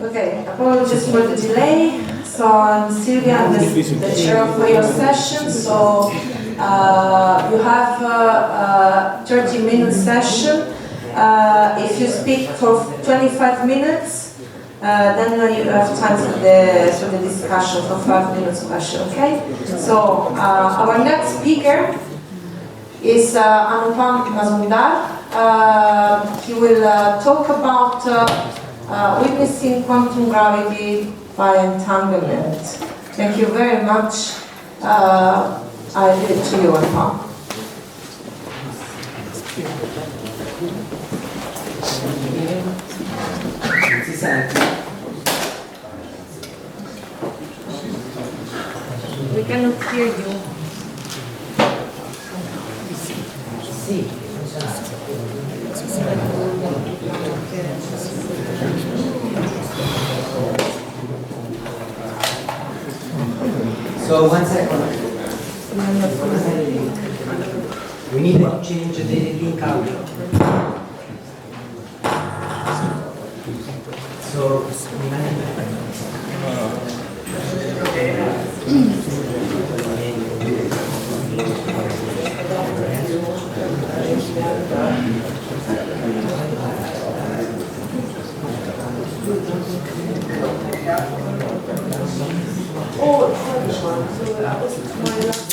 Okay, apologies for the delay. So I'm Silvia, I'm the chair of your session. So you have a 30-minute session. If you speak for 25 minutes, then you have time for the discussion for 5 minutes question. Okay. So our next speaker is Anupam Mazumdar. He will talk about witnessing quantum gravity by entanglement. Thank you very much. I leave it to you, Anupam. We cannot hear you. So 1 second. We need to change the link out. So Oh, it's one. So I was my last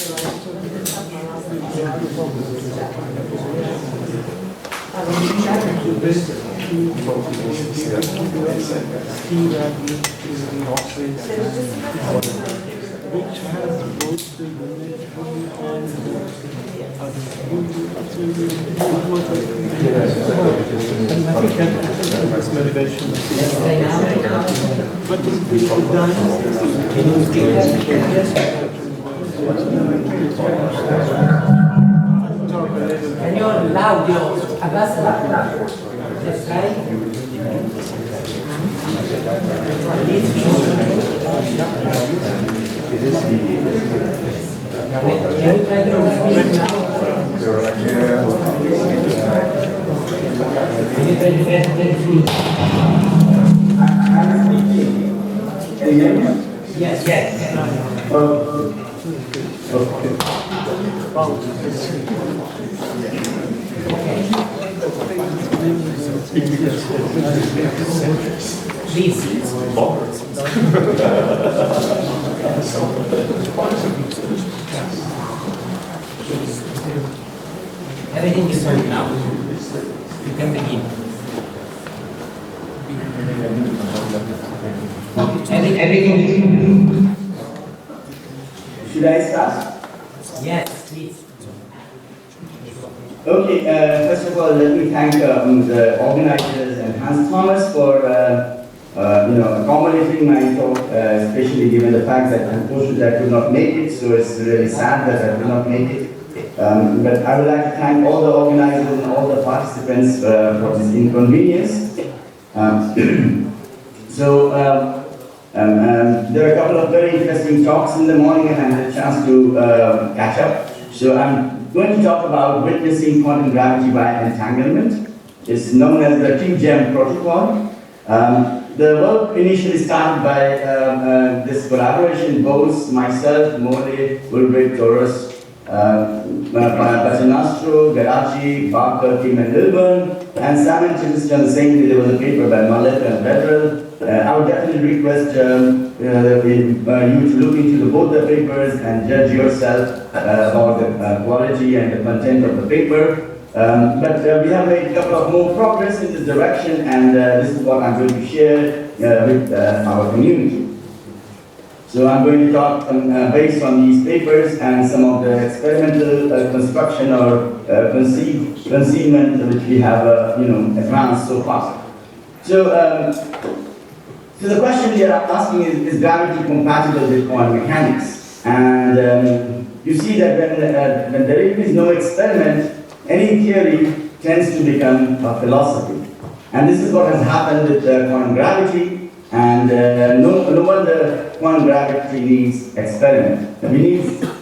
which has both the unit and this motivation. But can you l'audio abbassa? Let's try. Can you try to speak now? Can you try to get the Yes, yes. Please. Everything is on now. You can begin. Everything. Should I start? Yes, please. Okay, first of all, let me thank the organizers and Hans Thomas for accommodating my talk, especially given the fact that unfortunately I could not make it, so it's really sad that I could not make it. But I would like to thank all the organizers and all the participants for this inconvenience. There are a couple of very interesting talks in the morning and I had a chance to catch up. So I'm going to talk about witnessing quantum gravity by entanglement. It's known as the Two-Gem protocol. The work initially started by this collaboration, both myself, Mole, Ulrich, Torres, Patinastro, Garaci, Barker, Kim and Ilburn, and simultaneously on the same day there was a paper by Mallet and Bedrell. I would definitely request you to look into both the papers and judge yourself about the quality and the content of the paper. But we have made a couple of more progress in this direction, and this is what I'm going to share with our community. So I'm going to talk based on these papers and some of the experimental construction or conceivement which we have advanced so far. So the question we are asking is gravity compatible with quantum mechanics? And you see that when there is no experiment, any theory tends to become a philosophy. And this is what has happened with quantum gravity. And no wonder quantum gravity needs experiment. We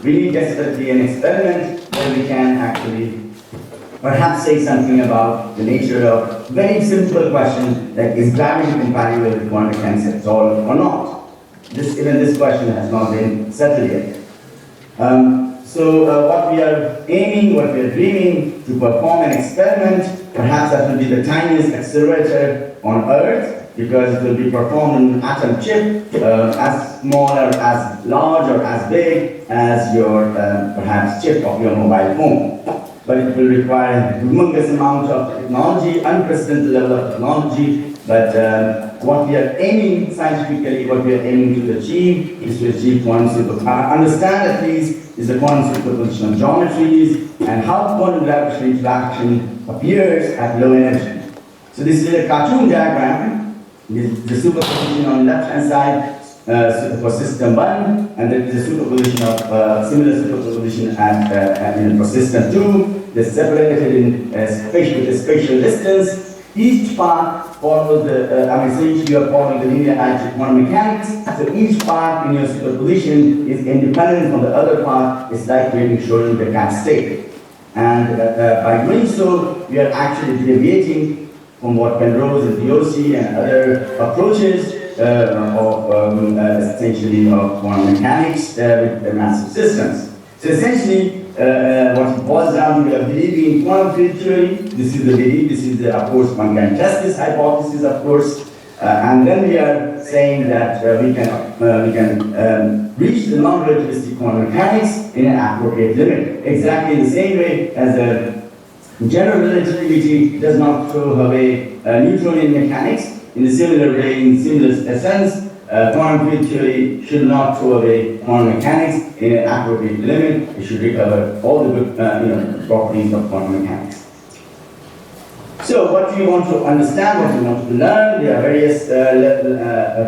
need desperately an experiment where we can actually perhaps say something about the nature of very simple question like is gravity compatible with quantum mechanics at all or not? Even this question has not been settled yet. So what we are aiming, what we are dreaming to perform an experiment, perhaps that will be the tiniest accelerator on Earth, because it will be performed in an atom chip, as small or as large or as big as your perhaps chip of your mobile phone. But it will require a humongous amount of technology, unprecedented level of technology. But what we are aiming scientifically, what we are aiming to achieve is to achieve quantum superposition. Understand at least is the quantum superposition of geometries and how quantum gravitational interaction appears at low energy. So this is a cartoon diagram. This is the superposition on the left-hand side for system 1, and then the superposition of similar superposition for system 2. They're separated in with a spatial distance. Each part follows so each you are following the linear algebra quantum mechanics. So each part in your superposition is independent from the other part. It's like we've shown in the cat state. And by doing so, we are actually deviating from what Penrose and POC and other approaches essentially of quantum mechanics with the massive systems. So essentially, what it boils down to, we are believing in quantum field theory. This is the belief. This is of course, one can test this hypothesis, of course, and then we are saying that we can reach the non-relativistic quantum mechanics in an appropriate limit, exactly the same way as general relativity does not throw away Newtonian mechanics. In a similar way, in similar sense, quantum field theory should not throw away quantum mechanics in an appropriate limit. It should recover all the good properties of quantum mechanics. So what we want to understand, what we want to learn, there are various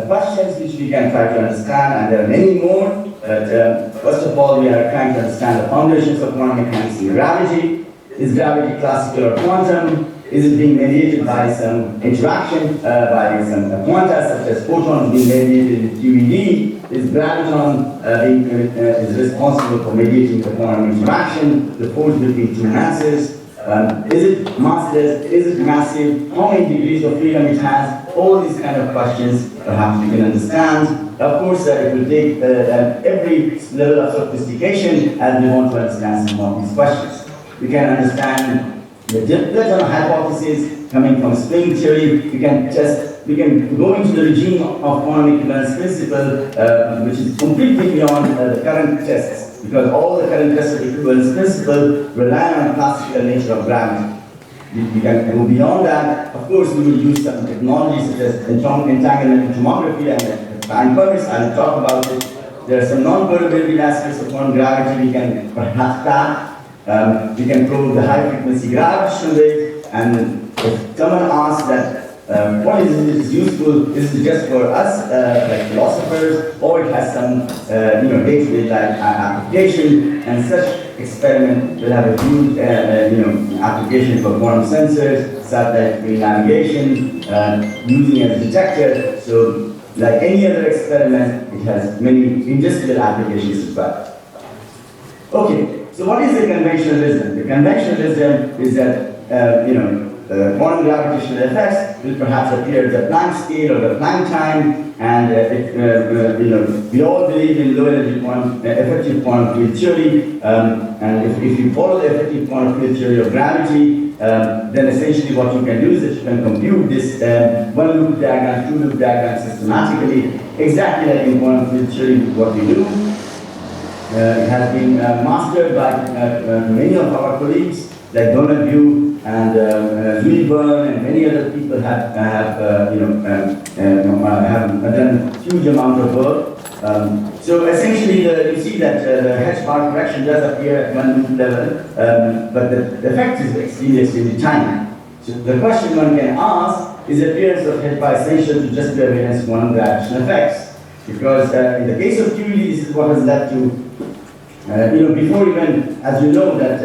questions which we can try to understand, and there are many more. But first of all, we are trying to understand the foundations of quantum mechanics in gravity. Is gravity classical or quantum? Is it being mediated by some interaction, by some quanta, such as photons being mediated in QED? Is graviton is responsible for mediating the quantum interaction, the force between two masses? Is it massless? Is it massive? How many degrees of freedom it has? All these kind of questions perhaps we can understand. Of course, it will take every level of sophistication as we want to understand some of these questions. We can understand the Platon hypothesis coming from string theory. We can go into the regime of quantum equivalence principle, which is completely beyond the current tests, because all the current tests of equivalence principle rely on the classical nature of gravity. We can go beyond that. Of course, we will use some technologies such as entanglement tomography, and time permits. I will talk about it. There are some non-perturbability aspects of quantum gravity we can perhaps tap. We can prove the high frequency gravitational wave, and if someone asks that what is it useful, is it just for us like philosophers, or it has some day-to-day life application, and such experiment will have a huge application for quantum sensors, satellite navigation, using as a detector. So like any other experiment, it has many industrial applications as well. Okay. So what is the conventionalism? The conventionalism is that quantum gravitational effects will perhaps appear at the Planck scale or the Planck time, and we all believe in low energy effective quantum field theory, and if you follow the effective quantum field theory of gravity, then essentially what you can do is that you can compute this one loop diagram, two loop diagram systematically, exactly like in quantum field theory what we do. It has been mastered by many of our colleagues, like Donahue and Louis Byrne, and many other people have done huge amount of work. So essentially, you see that the hedge bar correction does appear at one loop level, but the effect is extremely tiny. So the question one can ask is: the appearance of hedge bar essential to just be against quantum gravitational effects? Because in the case of QED, this is what has led to before even, as you know, that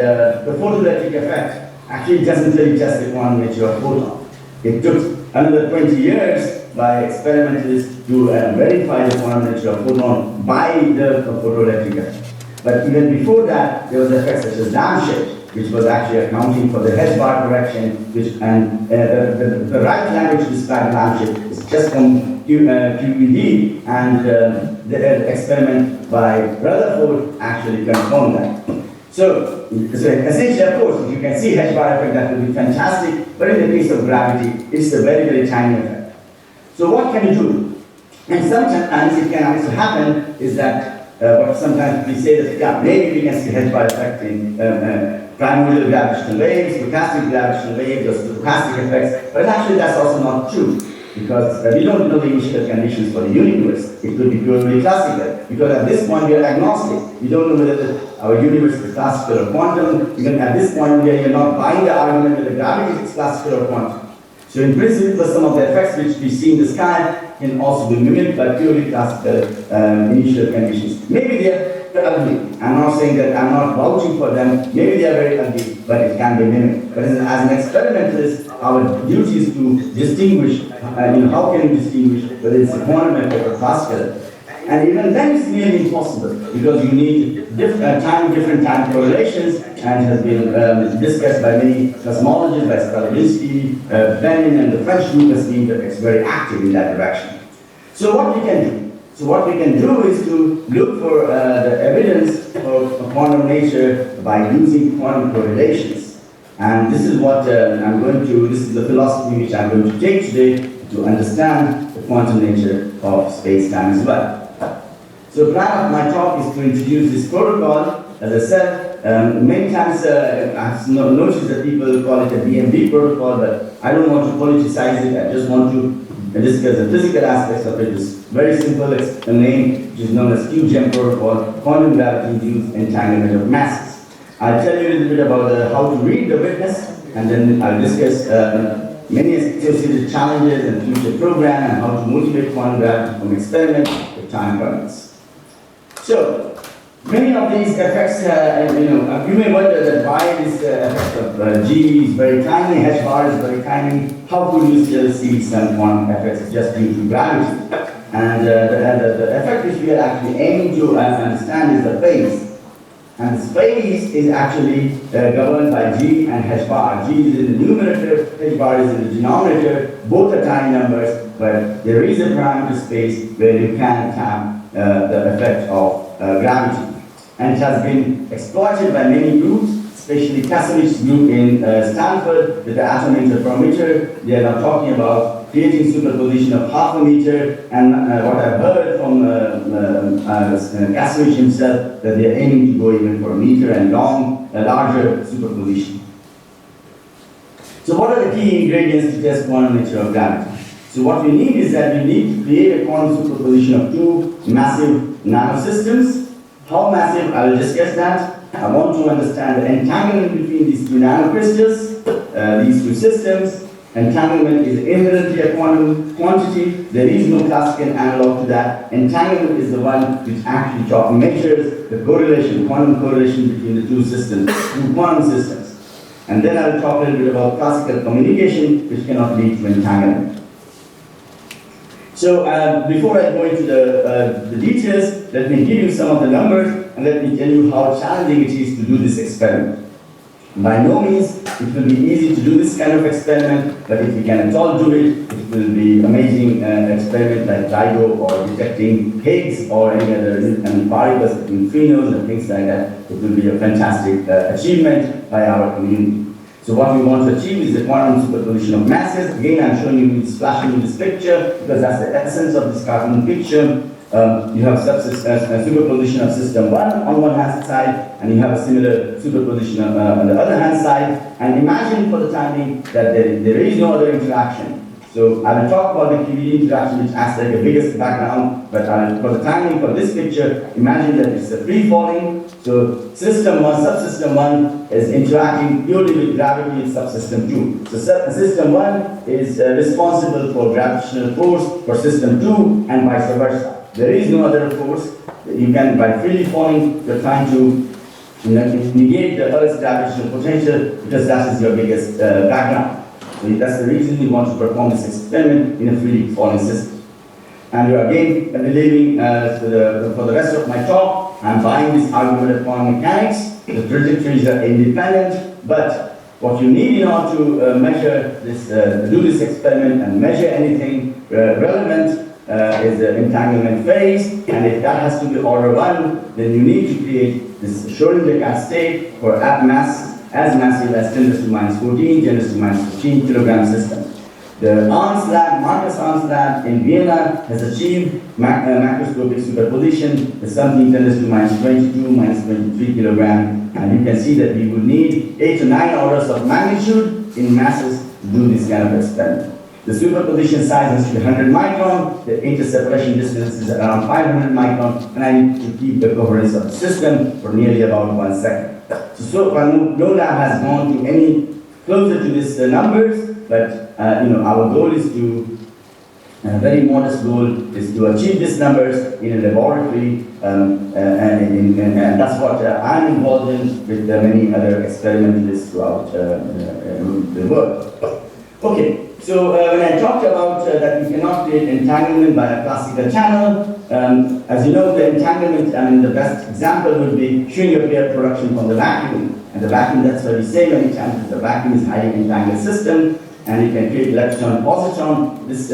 the photoelectric effect actually doesn't really test the quantum nature of photon. It took another 20 years by experimentalists to verify the quantum nature of photon by the photoelectric effect. But even before that, there was effects such as dam shift. which was actually accounting for the hedge bar correction, and the right language to describe lampshade is just from QED, and the experiment by Rutherford actually confirmed that. So essentially, of course, if you can see hedge bar effect, that would be fantastic, but in the case of gravity, it's a very, very tiny effect. So what can you do? And sometimes it can also happen is that what sometimes we say that, yeah, maybe we can see hedge bar effect in primordial gravitational waves, stochastic gravitational waves, or stochastic effects, but actually that's also not true, because we don't know the initial conditions for the universe. It could be purely classical, because at this point we are agnostic. We don't know whether our universe is classical or quantum. Even at this point where you're not buying the argument that the gravity is classical or quantum. So in principle, some of the effects which we see in the sky can also be mimicked by purely classical initial conditions. Maybe they're ugly. I'm not saying that, I'm not vouching for them. Maybe they are very ugly, but it can be mimicked. But as an experimentalist, our duty is to distinguish, how can you distinguish whether it's a quantum effect or classical? And even then it's nearly impossible, because you need different time correlations, and it has been discussed by many cosmologists, by Stravinsky, Benin, and the French group has been very active in that direction. So what we can do? So what we can do is to look for the evidence of quantum nature by using quantum correlations. And this is what this is the philosophy which I'm going to take today to understand the quantum nature of space-time as well. So the plan of my talk is to introduce this protocol. As I said, many times I've noticed that people call it a BMD protocol, but I don't want to politicize it. I just want to discuss the physical aspects of it. It's very simple. It's a name which is known as QGEM protocol, quantum gravity-induced entanglement of masses. I'll tell you a little bit about how to read the witness, and then I'll discuss many associated challenges and future program, and how to motivate quantum gravity from experiment if time permits. So, many of these effects, you may wonder that why this effect of G is very tiny, H bar is very tiny, how could you still see some quantum effects just due to gravity? And the effect which we are actually aiming to understand is the phase. And the phase is actually governed by G and H bar. G is in the numerator, H bar is in the denominator, both are tiny numbers, but there is a parameter space where you can tap the effect of gravity. And it has been exploited by many groups, especially Kasovich's group in Stanford with the atom interferometer. They are now talking about creating superposition of half a meter, and what I've heard from Kasovich himself, that they are aiming to go even for a meter and larger superposition. So what are the key ingredients to test quantum nature of gravity? So what we need is that we need to create a quantum superposition of two massive nanosystems. How massive? I will discuss that. I want to understand the entanglement between these two nanocrystals, these two systems. Entanglement is inherently a quantum quantity. There is no classical analog to that. Entanglement is the one which actually measures the correlation, quantum correlation between the two systems, two quantum systems. And then I will talk a little bit about classical communication, which cannot lead to entanglement. So before I go into the details, let me give you some of the numbers, and let me tell you how challenging it is to do this experiment. By no means it will be easy to do this kind of experiment, but if we can at all do it, it will be amazing experiment like LIGO or detecting Higgs or any other particles, neutrinos and things like that. It will be a fantastic achievement by our community. So what we want to achieve is the quantum superposition of masses. Again, I'm showing you this, flashing you this picture, because that's the essence of this cartoon picture. You have a superposition of system 1 on one hand side, and you have a similar superposition on the other hand side. And imagine for the time being that there is no other interaction. So I will talk about the QED interaction, which acts like the biggest background, but for the timing for this picture, imagine that it's a free-falling. So system 1, subsystem 1 is interacting purely with gravity in subsystem 2. So system 1 is responsible for gravitational force for system 2 and vice versa. There is no other force. You can, by freely falling, you're trying to negate the Earth's gravitational potential, because that is your biggest background. So that's the reason we want to perform this experiment in a freely falling system. And we are again leaving for the rest of my talk I'm buying this argument of quantum mechanics, the trajectories are independent, but what you need in order to measure this, do this experiment and measure anything relevant is the entanglement phase, and if that has to be order 1, then you need to create this Schrodinger cat state for mass as massive as 10 to the minus 14, 10 to the minus 15 kilogram system. The Arndt lab, Marcus Arndt's lab in Vienna has achieved macroscopic superposition with something 10 to the minus 22, minus 23 kilogram, and you can see that we would need 8 to 9 orders of magnitude in masses to do this kind of experiment. The superposition size has to be 100 micron, the interseparation distance is around 500 micron, and I need to keep the coherence of the system for nearly about 1 second. So far, no lab has gone to any closer to these numbers, but our goal is to, very modest goal is to achieve these numbers in a laboratory, and that's what I'm involved in with many other experimentalists throughout the world. Okay, so when I talked about that we cannot create entanglement by a classical channel, as you know, the entanglement, the best example would be Schwinger pair production from the vacuum. And the vacuum, that's why we say many times, the vacuum is a highly entangled system, and you can create electron positron. This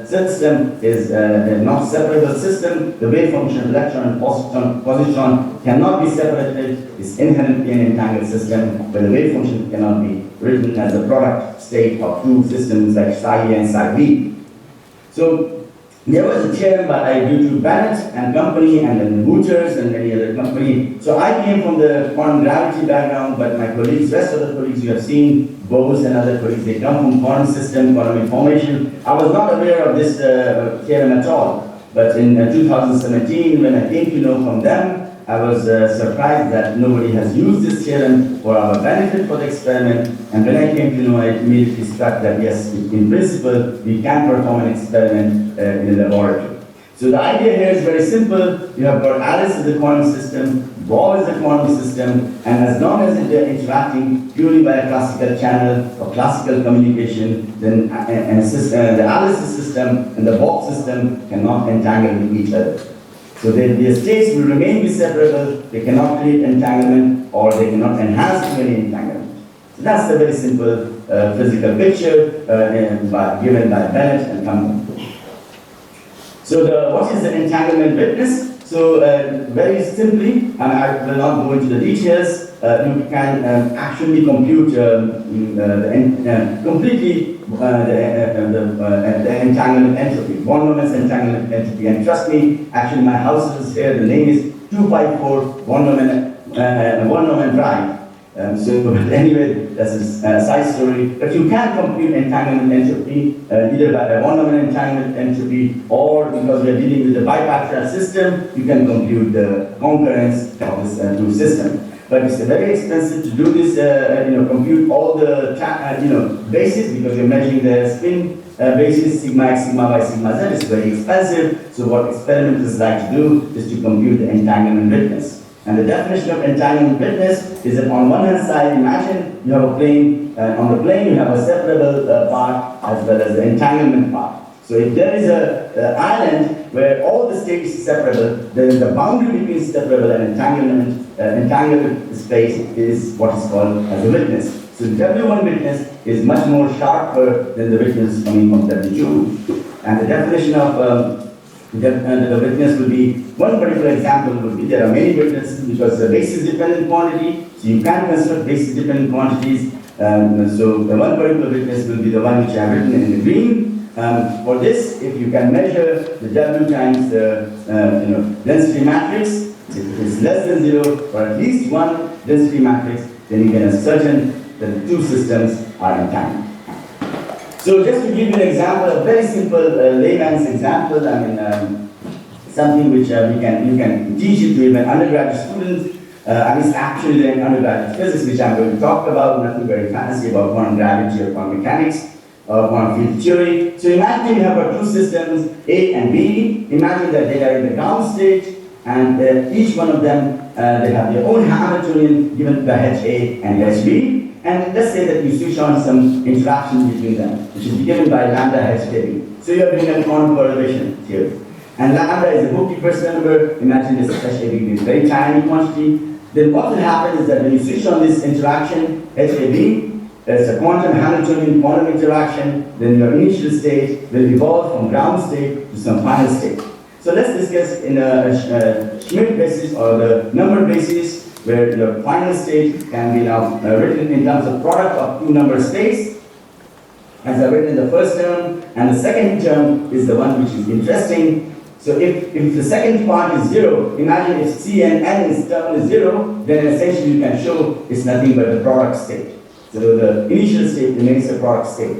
system is a not separable system. The wave function of electron and positron cannot be separated. It's inherently an entangled system, where the wave function cannot be written as a product state of two systems like psi A and psi B. So there was a theorem due to Bennett and company, and then Wouters and many other company. So I came from the quantum gravity background, but my colleagues, rest of the colleagues you have seen, Bose and other colleagues, they come from quantum system, quantum information. I was not aware of this theorem at all, but in 2017, when I came to know from them, I was surprised that nobody has used this theorem for our benefit for the experiment, and when I came to know, I immediately struck that yes, in principle, we can perform an experiment in a laboratory. So the idea here is very simple. You have got Alice as a quantum system, Bob is a quantum system, and as long as they're interacting purely by a classical channel or classical communication, then the Alice system and the Bob system cannot entangle with each other. So their states will remain separable, they cannot create entanglement, or they cannot enhance to any entanglement. So that's the very simple physical picture given by Bennett and company. So what is the entanglement witness? So very simply, and I will not go into the details, you can actually compute completely the entanglement entropy, one moment's entanglement entropy. And trust me, actually my house is here, the name is 254 one moment drive. But anyway, that's a side story. But you can compute entanglement entropy either by a one moment entanglement entropy, or because we are dealing with a bipartite system, you can compute the concurrence of this two system. But it's very expensive to do this, compute all the bases, because you're measuring the spin basis, sigma x, sigma y, sigma z. It's very expensive. So what experimenters like to do is to compute the entanglement witness. And the definition of entanglement witness is that on one hand side, imagine you have a plane, and on the plane you have a separable part as well as the entanglement part. So if there is an island where all the states are separable, then the boundary between separable and entangled space is what is called as a witness. So W1 witness is much more sharper than the witness coming from W2. And the definition of the witness will be, one particular example would be, there are many witnesses because the basis dependent quantity, so you can construct basis dependent quantities. So the one particular witness will be the one which I have written in the green. For this, if you can measure the W times the density matrix, if it is less than 0 or at least one density matrix, then you can ascertain that the two systems are entangled. So just to give you an example, a very simple layman's example, something which you can teach it to even undergraduate students, and it's actually in undergraduate physics, which I'm going to talk about, nothing very fancy about quantum gravity or quantum mechanics or quantum field theory. So imagine you have two systems, A and B. Imagine that they are in the ground state, and each one of them, they have their own Hamiltonian given by HA and HB. And let's say that you switch on some interaction between them, which is given by lambda HKB. So you are doing a quantum correlation theory. And lambda is a bookkeeper's number. Imagine this HAB is very tiny quantity. Then what will happen is that when you switch on this interaction, HAB, it's a quantum Hamiltonian quantum interaction, then your initial state will evolve from ground state to some final state. So let's discuss in a Schmidt basis or the number basis, where your final state can be now written in terms of product of two number states, as I've written in the first term, and the second term is the one which is interesting. So if the second part is 0, imagine if C and N is term is 0, then essentially you can show it's nothing but the product state. So the initial state remains the product state.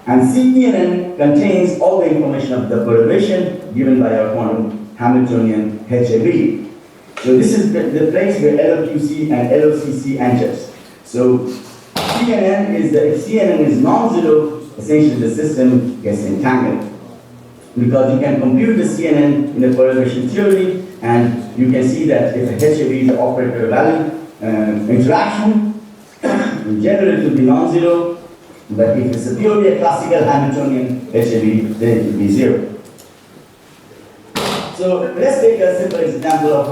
And C and N contains all the information of the perturbation given by our quantum Hamiltonian HAB. So this is the place where LOQC and LOCC enters. So C and N is if C and N is non-zero, essentially the system gets entangled. Because you can compute the CNN in the perturbation theory, and you can see that if a HAB is an operator value interaction, in general it will be non-zero, but if it's purely a classical Hamiltonian HAB, then it will be 0. So let's take a simple example of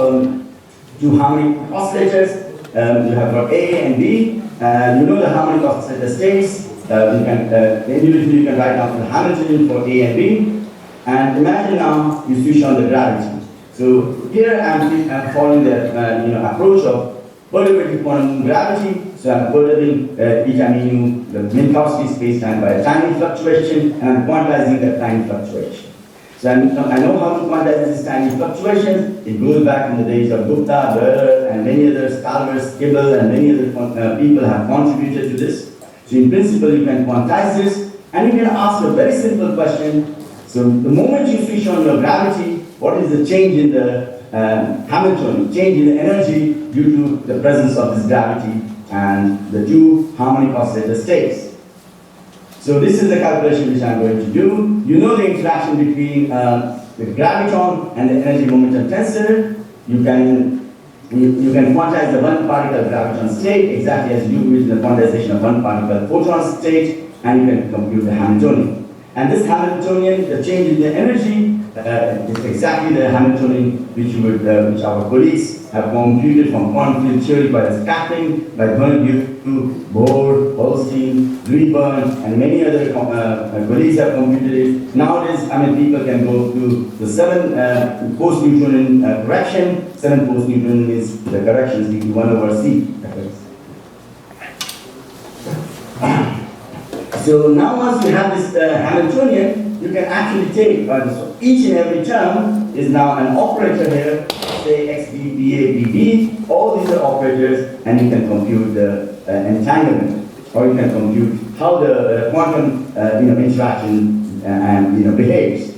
two harmonic oscillators. You have got A and B. You know the harmonic oscillator states. Individually you can write down the Hamiltonian for A and B. And imagine now you switch on the gravity. So here I'm following the approach of perturbative quantum gravity. So I'm perturbing eta mu, the Minkowski spacetime, by a tiny fluctuation, and I'm quantizing that tiny fluctuation. So I know how to quantize this tiny fluctuation. It goes back in the days of Gupta, Burr, and many others, Calvers, Kibble, and many other people have contributed to this. So in principle, you can quantize this, and you can ask a very simple question. So the moment you switch on your gravity, what is the change in the Hamiltonian, change in the energy due to the presence of this gravity and the two harmonic oscillator states? So this is the calculation which I'm going to do. You know the interaction between the graviton and the energy momentum tensor. You can quantize the one particle graviton state exactly as you do with the quantization of one particle photon state, and you can compute the Hamiltonian. And this Hamiltonian, the change in the energy, is exactly the Hamiltonian which our colleagues have computed from quantum field theory by scattering, by Bernard, Bohr, Holstein, Rieburn, and many other colleagues have computed it. Nowadays, people can go to the 7 post-Newtonian correction. 7 post-Newtonian is the corrections due to 1/c. So now once you have this Hamiltonian, you can actually take, so each and every term is now an operator here, say XB, BA, BB, all these are operators, and you can compute the entanglement, or you can compute how the quantum interaction behaves.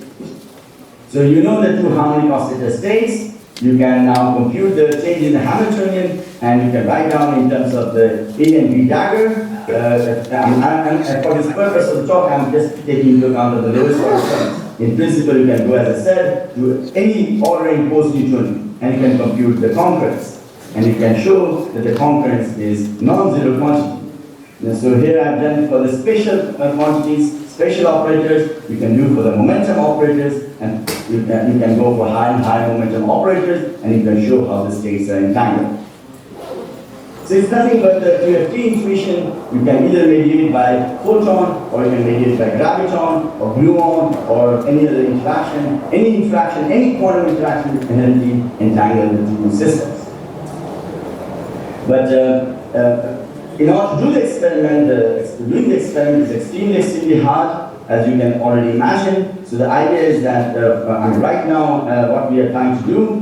So you know the two harmonic oscillator states. You can now compute the change in the Hamiltonian, and you can write down in terms of the A and B dagger. And for this purpose of the talk, I'm just taking into account of the lowest order terms. In principle, you can go, as I said, to any ordering post-Newtonian, and you can compute the concurrence. And you can show that the concurrence is non-zero quantity. And so here I've done for the spatial quantities, spatial operators. You can do for the momentum operators, and you can go for high and high momentum operators, and you can show how the states are entangled. So it's nothing but the QFT intuition. You can either mediate by photon, or you can mediate by graviton, or gluon, or any other interaction. Any quantum interaction is inherently entangled with two systems. But in order to do the experiment, doing the experiment is extremely hard, as you can already imagine. So the idea is that right now, what we are trying to do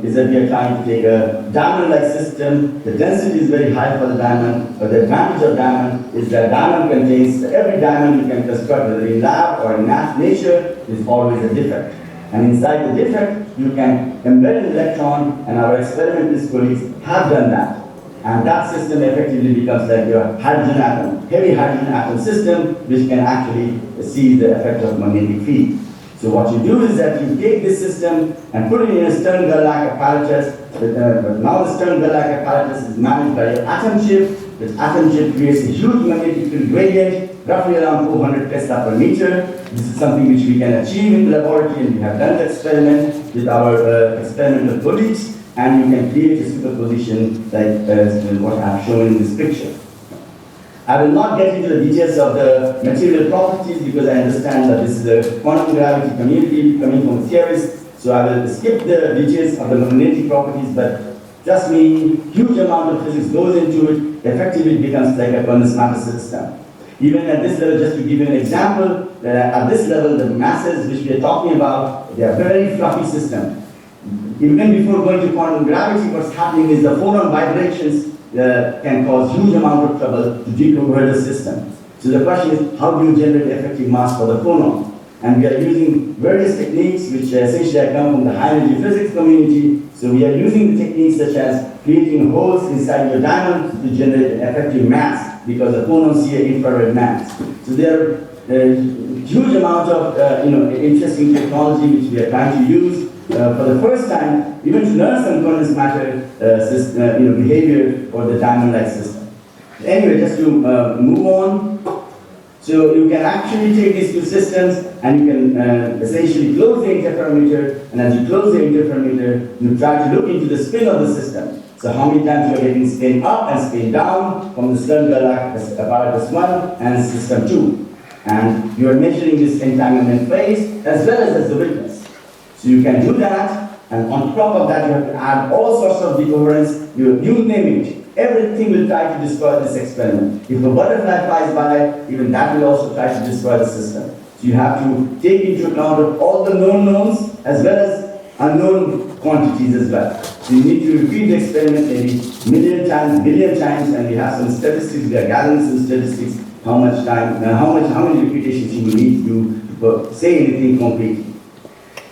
is that we are trying to take a diamond-like system. The density is very high for the diamond, but the advantage of diamond is that diamond contains, every diamond you can construct, whether in lab or in nature, is always a defect. And inside the defect, you can embed an electron, and our experimentalist colleagues have done that. And that system effectively becomes like your hydrogen atom, heavy hydrogen atom system, which can actually see the effect of magnetic field. So what you do is that you take this system and put it in a Stern-Gerlach apparatus. But now the Stern-Gerlach apparatus is managed by your atom chip. This atom chip creates a huge magnetic field gradient, roughly around 400 Tesla per meter. this is something which we can achieve in the laboratory, and we have done the experiment with our experimental colleagues, and you can create a superposition like what I have shown in this picture. I will not get into the details of the material properties because I understand that this is a quantum gravity community coming from theorists, so I will skip the details of the magnetic properties, but trust me, huge amount of physics goes into it, effectively it becomes like a condensed matter system. Even at this level, just to give you an example, at this level, the masses which we are talking about, they are very fluffy system. Even before going to quantum gravity, what's happening is the phonon vibrations can cause huge amount of trouble to decoherent the system. So the question is, how do you generate effective mass for the phonon? And we are using various techniques which essentially come from the high energy physics community. So we are using the techniques such as creating holes inside your diamond to generate an effective mass because the phonons see an infrared mass. So there are huge amount of interesting technology which we are trying to use for the first time, even to learn some condensed matter behavior for the diamond-like system. Anyway, just to move on. So you can actually take these two systems and you can essentially close the interferometer, and as you close the interferometer, you try to look into the spin of the system. So how many times you are getting spin up and spin down from the Stern apparatus 1 and system 2. And you are measuring this entanglement phase as well as the witness. So you can do that, and on top of that you have to add all sorts of decoherence, you name it. Everything will try to destroy this experiment. If a butterfly flies by, even that will also try to destroy the system. So you have to take into account of all the known knowns as well as unknown quantities as well. So you need to repeat the experiment maybe million times, billion times, and we have some statistics, we are gathering some statistics, how much time, how many repetitions you will need to say anything concretely.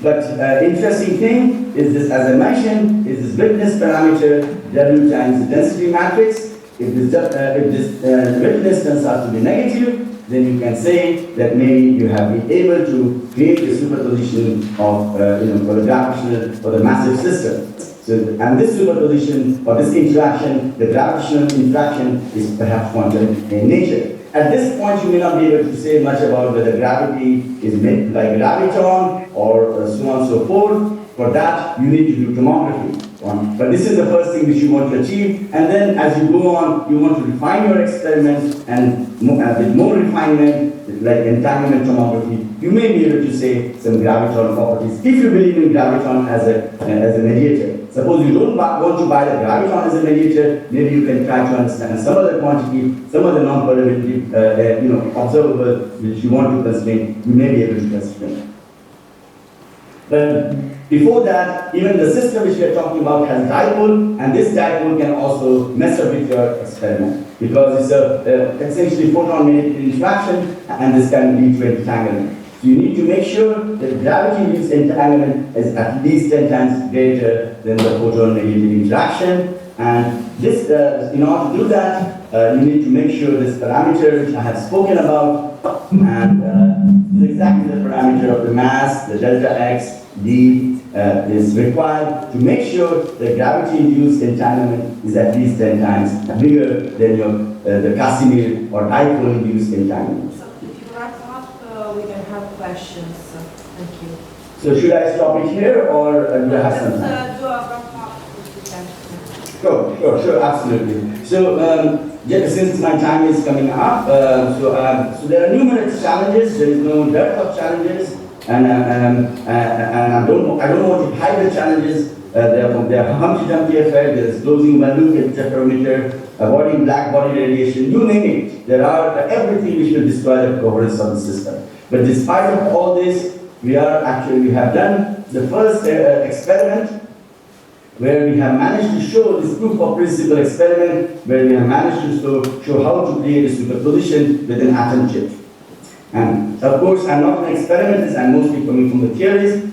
But interesting thing is this, as I mentioned, is this witness parameter W times the density matrix. If this witness turns out to be negative, then you can say that maybe you have been able to create a superposition of for the gravitational for the massive system. So and this superposition or this interaction, the gravitational interaction, is perhaps quantum in nature. At this point, you may not be able to say much about whether gravity is made by graviton or so on and so forth. For that, you need to do tomography. But this is the first thing which you want to achieve. And then as you go on, you want to refine your experiments, and with more refinement, like entanglement tomography, you may be able to say some graviton properties, if you believe in graviton as a mediator. Suppose you don't want to buy the graviton as a mediator, maybe you can try to understand some of the quantity, some of the non-perturbative, observable which you want to constrain, you may be able to constrain. But before that, even the system which we are talking about has dipole, and this dipole can also mess up with your experiment because it's essentially photon-mediated interaction, and this can lead to entanglement. So you need to make sure that gravity-induced entanglement is at least 10 times greater than the photon-mediated interaction. And this, in order to do that, you need to make sure this parameter which I have spoken about, and exactly the parameter of the mass, the delta x, d, is required to make sure the gravity-induced entanglement is at least 10 times bigger than your the Casimir or dipole-induced entanglement. We can have questions. Thank you. So should I stop it here, or do I have some time? Do a wrap up if you can. Sure, absolutely. So since my time is coming up, so there are numerous challenges. There is no dearth of challenges, and I don't want to hide the challenges. There are Humpty Dumpty affair. There is closing one loop interferometer, avoiding black body radiation. You name it. There are everything which will destroy the coherence of the system. But despite of all this, we have done the first experiment where we have managed to show this proof of principle experiment, where we have managed to show how to create a superposition with an atom chip. And of course, I'm not an experimentalist, I'm mostly coming from the theories,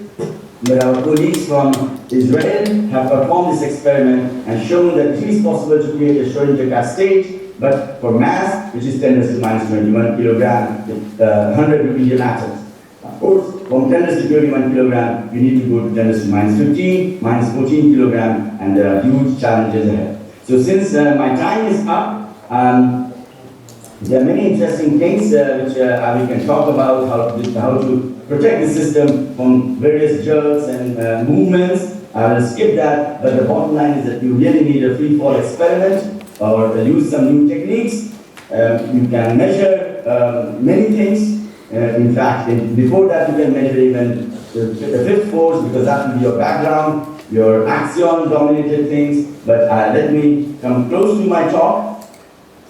but our colleagues from Israel have performed this experiment and shown that it is possible to create a Schrödinger state, but for mass, which is 10 to the minus 21 kilogram with 100 million atoms. Of course, from 10 to the 21 kilogram, you need to go to 10 to the minus 15, minus 14 kilogram, and there are huge challenges ahead. So since my time is up, There are many interesting things which we can talk about, how to protect the system from various jerks and movements. I will skip that, but the bottom line is that you really need a free fall experiment or use some new techniques. You can measure many things. In fact, before that you can measure even the fifth force, because that will be your background, your axion-dominated things. But let me come close to my talk.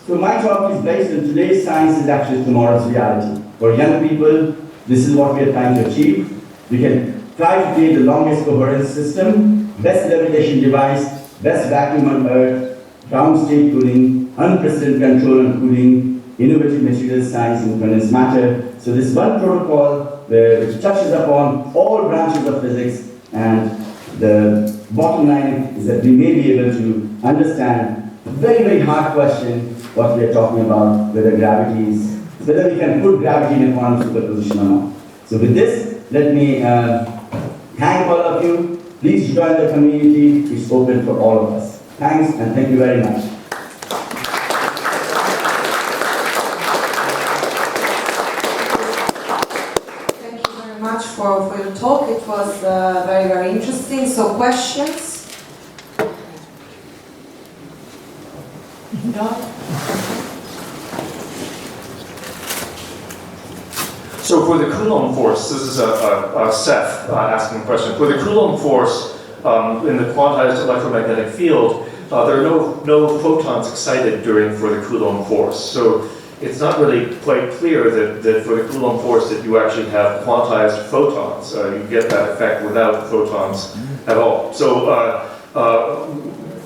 So my talk is based on today's science is actually tomorrow's reality. For young people, this is what we are trying to achieve. We can try to create the longest coherence system, best levitation device, best vacuum on Earth, ground state cooling, unprecedented control on cooling, innovative material science and condensed matter. So this one protocol which touches upon all branches of physics, and the bottom line is that we may be able to understand a very, very hard question, what we are talking about, whether we can put gravity in a quantum superposition or not. So with this, let me thank all of you. Please join the community. It's open for all of us. Thanks, and thank you very much. Thank you very much for your talk. It was very, very interesting. So questions? So for the Coulomb force, this is a Seth asking a question. For the Coulomb force in the quantized electromagnetic field, there are no photons excited for the Coulomb force. So it's not really quite clear that for the Coulomb force that you actually have quantized photons. You get that effect without photons at all. So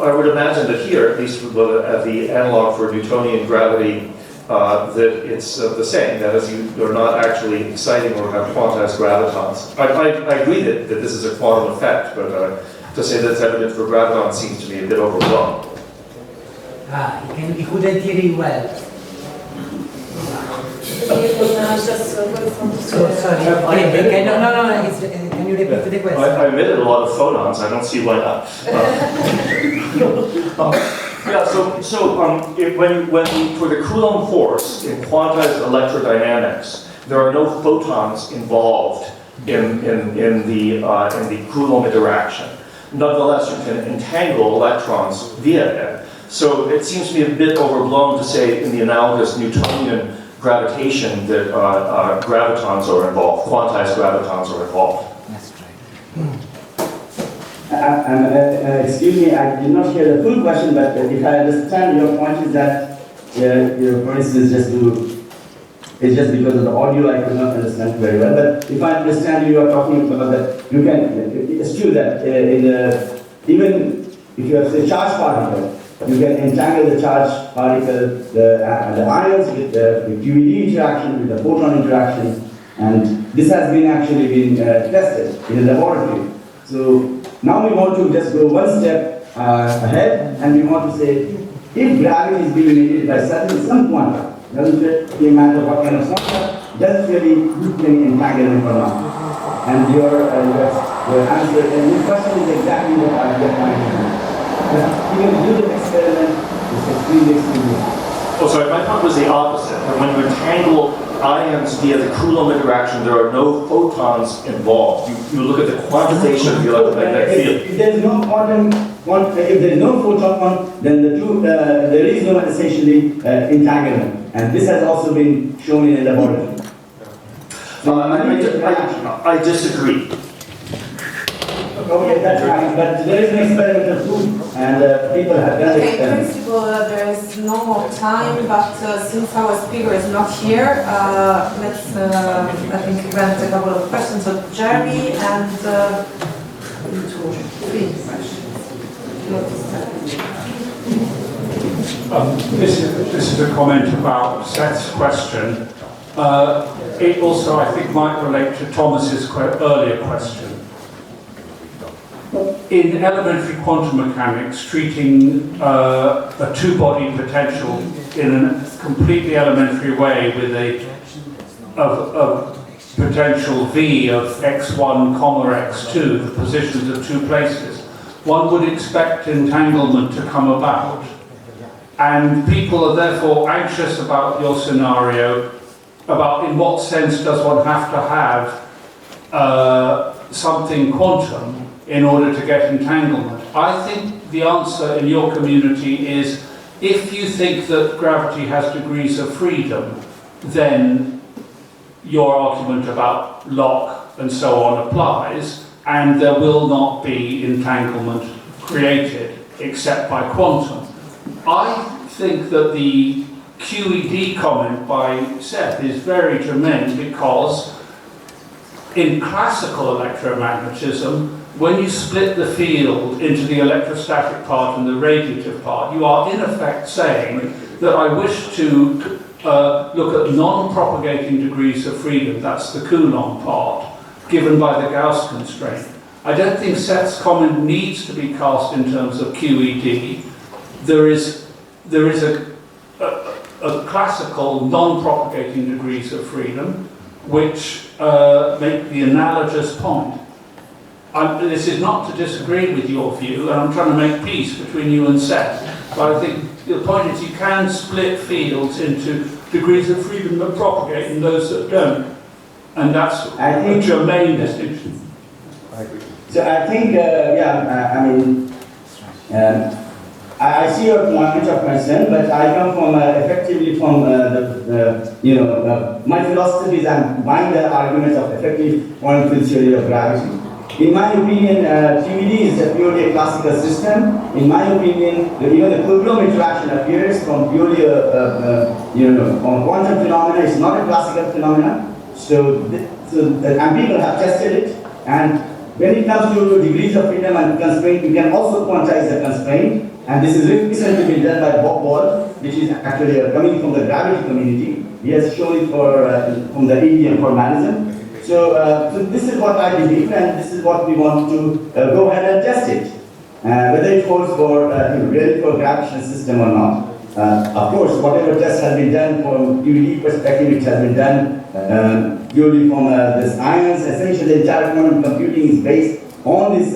I would imagine that here, at least at the analog for Newtonian gravity, that it's the same. That is, you're not actually exciting or have quantized gravitons. I agree that this is a quantum effect, but to say that it's evident for gravitons seems to me a bit overblown. He couldn't hear you well. Sorry. Okay, no. Can you repeat the question? I emitted a lot of photons. I don't see why not. Yeah. For the Coulomb force in quantized electrodynamics, there are no photons involved in the Coulomb interaction. Nonetheless, you can entangle electrons via it. So it seems to me a bit overblown to say in the analogous Newtonian gravitation that gravitons are involved, quantized gravitons are involved. That's right. Excuse me, I did not hear the full question, but if I understand your point is that, for instance, it's just because of the audio I could not understand very well. But if I understand you are talking about that, you can, it's true that even if you have a charged particle, you can entangle the charged particle, the ions with the QED interaction, with the photon interaction, and this has been tested in a laboratory. So now we want to just go one step ahead, and we want to say, if gravity is being mediated by some quantum, doesn't really matter what kind of quantum, doesn't really look any entanglement or not. And your answer, and your question is exactly what I get trying to do. You can do the experiment, it's extremely Oh, sorry, my point was the opposite. When you entangle ions via the Coulomb interaction, there are no photons involved. You look at the quantization of the electromagnetic field. If there is no if there is no photon, then there is no essentially entanglement, and this has also been shown in a laboratory. I disagree. Okay, that's fine, but there is an experimental proof, and people have done Okay, in experiments. principle, there is no more time, but since our speaker is not here, let's, I think, grant a couple of questions. So, Jeremy and three questions. This is a comment about Seth's question. It also, I think, might relate to Thomas's earlier question. In elementary quantum mechanics, treating a two-body potential in a completely elementary way with a potential V of x1, x2, the positions of two places, one would expect entanglement to come about. and people are therefore anxious about your scenario, about in what sense does one have to have something quantum in order to get entanglement. I think the answer in your community is, if you think that gravity has degrees of freedom, then your argument about Locke and so on applies, and there will not be entanglement created except by quantum. I think that the QED comment by Seth is very germane, because in classical electromagnetism, when you split the field into the electrostatic part and the radiative part, you are in effect saying that I wish to look at non-propagating degrees of freedom, that's the Coulomb part, given by the Gauss constraint. I don't think Seth's comment needs to be cast in terms of QED. There is a classical non-propagating degrees of freedom which make the analogous point. This is not to disagree with your view, and I'm trying to make peace between you and Seth, but I think the point is you can split fields into degrees of freedom that propagate and those that don't, and that's a germane distinction. So I think, I see your point of concern, but I come from effectively from my philosophy is I'm buying the arguments of effective quantum field theory of gravity. In my opinion, QED is purely a classical system. In my opinion, even the Coulomb interaction appears from purely from quantum phenomena. It's not a classical phenomena. And people have tested it. And when it comes to degrees of freedom and constraint, you can also quantize the constraint. And this is recently been done by Bob Wall, which is actually coming from the gravity community. He has shown it from the EM formalism. So this is what I believe, and this is what we want to go ahead and test it. Whether it holds for really for gravitational system or not. Of course, whatever test has been done from QED perspective, it has been done purely from this ions. Essentially, the entire quantum computing is based on this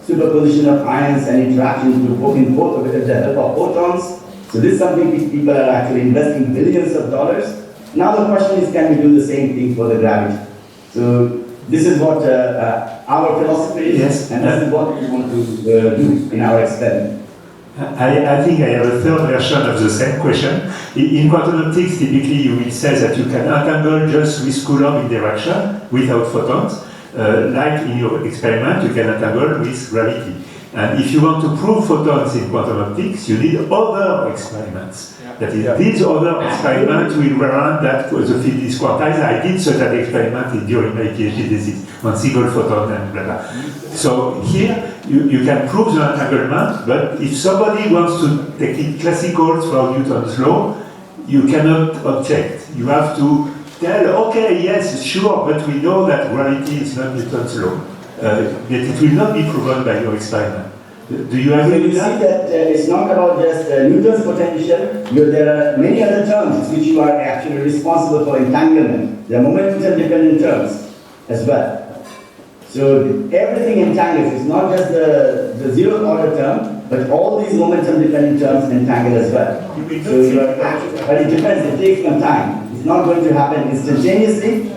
superposition of ions and interaction in both with the help of photons. So this is something which people are actually investing billions of dollars. Now the question is, can we do the same thing for the gravity? So this is what our philosophy is, yes, and this is what we want to do in our experiment. I think I have a third version of the same question. In quantum optics, typically you will say that you can entangle just with Coulomb interaction without photons. Like in your experiment, you can entangle with gravity. And if you want to prove photons in quantum optics, you need other experiments. That is, these other experiments will warrant that the field is quantized. I did such an experiment during my PhD thesis on single photon and blah blah. So here you can prove the entanglement, but if somebody wants to take it classical for Newton's law, you cannot object. You have to tell, okay, yes, sure, but we know that gravity is not Newton's law. But it will not be proven by your experiment. Do you agree with that? You see that it's not about just Newton's potential. There are many other terms which you are actually responsible for entanglement. There are momentum-dependent terms as well. So everything entangles. It's not just the zeroth order term, but all these momentum-dependent terms entangle as well. So you are actually, but it depends. It takes some time. It's not going to happen instantaneously.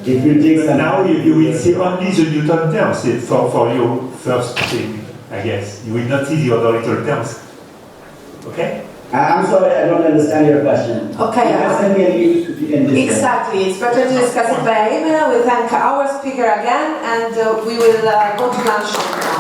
It will take some now time. you will see only the Newton terms for your first thing. I guess. You will not see the other little terms. Okay? I'm sorry, I don't understand your question. Okay. You can send me an email if you can discuss. Exactly. It's better to discuss it by email. We thank our speaker again, and we will go to lunch now.